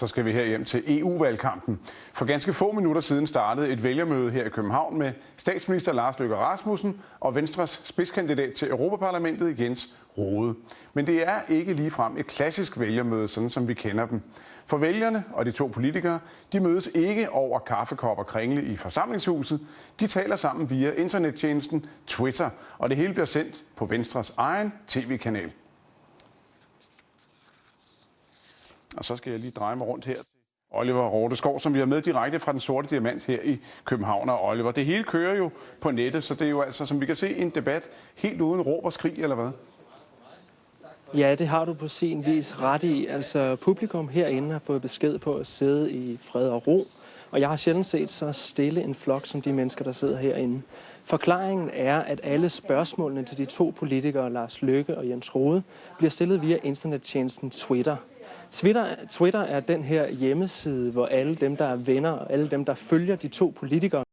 Så skal vi her hjem til EU-valgkampen. For ganske få minutter siden startede et vælgermøde her i København med statsminister Lars Løkke Rasmussen og Venstres spidskandidat til Europaparlamentet Jens Rohde. Men det er ikke ligefrem et klassisk vælgermøde, sådan som vi kender dem. For vælgerne og de to politikere, de mødes ikke over kaffekop og kringle i forsamlingshuset. De taler sammen via internettjenesten Twitter, og det hele bliver sendt på Venstres egen tv-kanal. Og så skal jeg lige dreje mig rundt her til Oliver Rohdeskov, som vi har med direkte fra Den Sorte Diamant her i København. Og Oliver, det hele kører jo på nettet, så det er jo altså, som vi kan se, en debat helt uden råb og skrig, eller hvad? Ja, det har du på sin vis ret i. Altså, publikum herinde har fået besked på at sidde i fred og ro, og jeg har sjældent set så stille en flok som de mennesker, der sidder herinde. Forklaringen er, at alle spørgsmålene til de to politikere, Lars Løkke og Jens Rohde, bliver stillet via internettjenesten Twitter. Twitter er den her hjemmeside, hvor alle dem, der er venner og alle dem, der følger de to politikere,